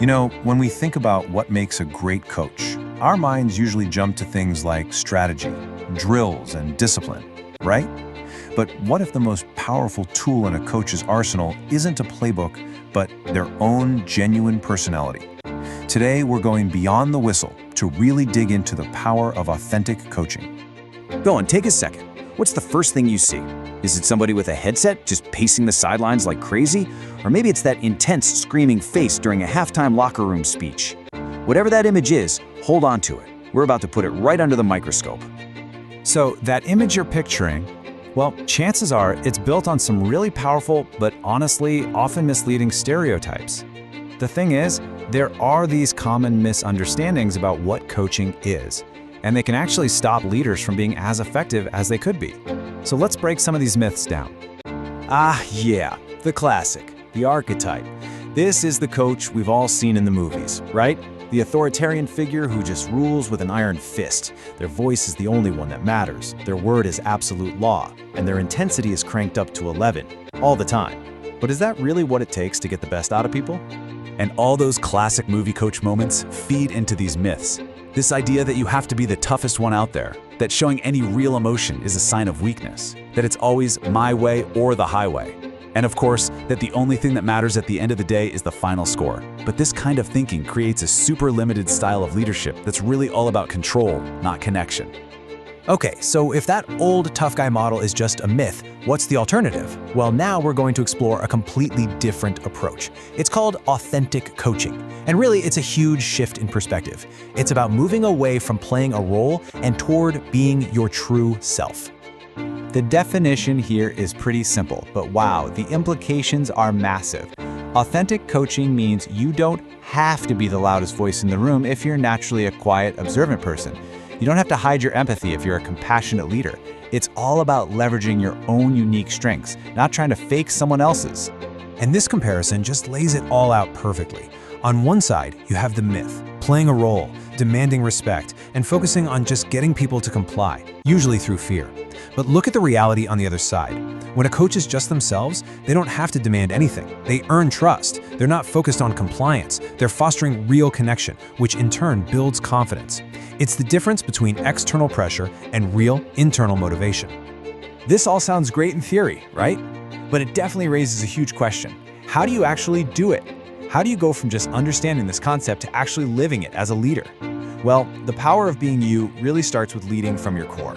When we think about what makes a great coach, our minds usually jump to things like strategy, drills, and discipline, right? But what if the most powerful tool in a coach's arsenal isn't a playbook, but their own genuine personality? Today, we're going beyond the whistle to really dig into the power of authentic coaching. Go on, take a second. What's the first thing you see? Is it somebody with a headset just pacing the sidelines like crazy? Or maybe it's that intense, screaming face during a halftime locker room speech. Whatever that image is, hold on to it. We're about to put it right under the microscope. So that image you're picturing, well, chances are it's built on some really powerful, but honestly, often misleading stereotypes. The thing is, there are these common misunderstandings about what coaching is, and they can actually stop leaders from being as effective as they could be. So let's break some of these myths down. Yeah, the classic, the archetype. This is the coach we've all seen in the movies, right? The authoritarian figure who just rules with an iron fist. Their voice is the only one that matters. Their word is absolute law, and their intensity is cranked up to 11, all the time. But is that really what it takes to get the best out of people? And all those classic movie coach moments feed into these myths. This idea that you have to be the toughest one out there, that showing any real emotion is a sign of weakness, that it's always my way or the highway. And of course, that the only thing that matters at the end of the day is the final score. But this kind of thinking creates a super limited style of leadership that's really all about control, not connection. Okay, so if that old tough guy model is just a myth, what's the alternative? Well, now we're going to explore a completely different approach. It's called authentic coaching. And really, it's a huge shift in perspective. It's about moving away from playing a role and toward being your true self. The definition here is pretty simple, but wow, the implications are massive. Authentic coaching means you don't have to be the loudest voice in the room if you're naturally a quiet, observant person. You don't have to hide your empathy if you're a compassionate leader. It's all about leveraging your own unique strengths, not trying to fake someone else's. And this comparison just lays it all out perfectly. On one side, you have the myth, playing a role, demanding respect, and focusing on just getting people to comply, usually through fear. But look at the reality on the other side. When a coach is just themselves, they don't have to demand anything. They earn trust. They're not focused on compliance. They're fostering real connection, which in turn builds confidence. It's the difference between external pressure and real internal motivation. This all sounds great in theory, right? But it definitely raises a huge question. How do you actually do it? How do you go from just understanding this concept to actually living it as a leader? Well, the power of being you really starts with leading from your core.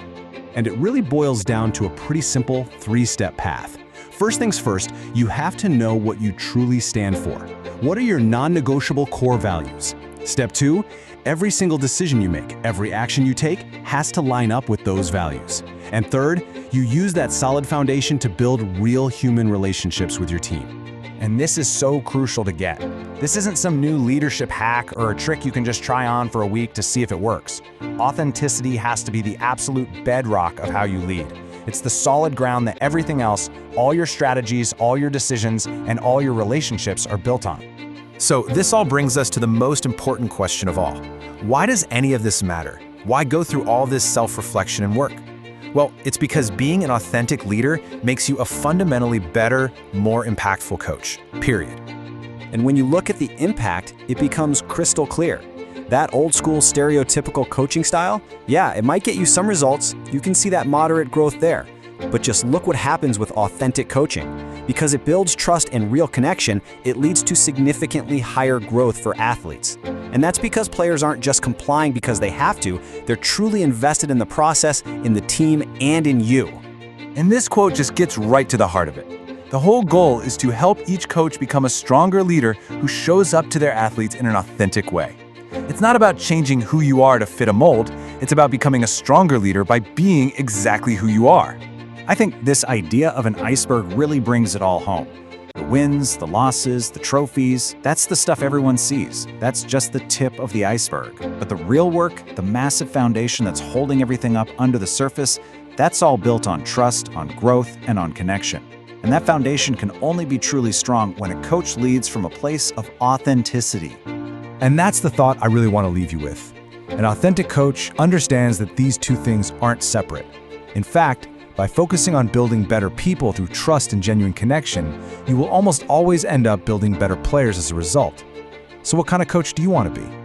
And it really boils down to a pretty simple three-step path. First things first, you have to know what you truly stand for. What are your non-negotiable core values? Step 2, every single decision you make, every action you take has to line up with those values. And third, you use that solid foundation to build real human relationships with your team. And this is so crucial to get. This isn't some new leadership hack or a trick you can just try on for a week to see if it works. Authenticity has to be the absolute bedrock of how you lead. It's the solid ground that everything else, all your strategies, all your decisions, and all your relationships are built on. So this all brings us to the most important question of all. Why does any of this matter? Why go through all this self-reflection and work? Well, it's because being an authentic leader makes you a fundamentally better, more impactful coach, period. And when you look at the impact, it becomes crystal clear. That old school stereotypical coaching style, yeah, it might get you some results. You can see that moderate growth there. But just look what happens with authentic coaching. Because it builds trust and real connection, it leads to significantly higher growth for athletes. And that's because players aren't just complying because they have to, they're truly invested in the process, in the team, and in you. And this quote just gets right to the heart of it. The whole goal is to help each coach become a stronger leader who shows up to their athletes in an authentic way. It's not about changing who you are to fit a mold, it's about becoming a stronger leader by being exactly who you are. I think this idea of an iceberg really brings it all home. The wins, the losses, the trophies, that's the stuff everyone sees. That's just the tip of the iceberg. But the real work, the massive foundation that's holding everything up under the surface, that's all built on trust, on growth, and on connection. And that foundation can only be truly strong when a coach leads from a place of authenticity. And that's the thought I really want to leave you with. An authentic coach understands that these two things aren't separate. In fact, by focusing on building better people through trust and genuine connection, you will almost always end up building better players as a result. So what kind of coach do you want to be?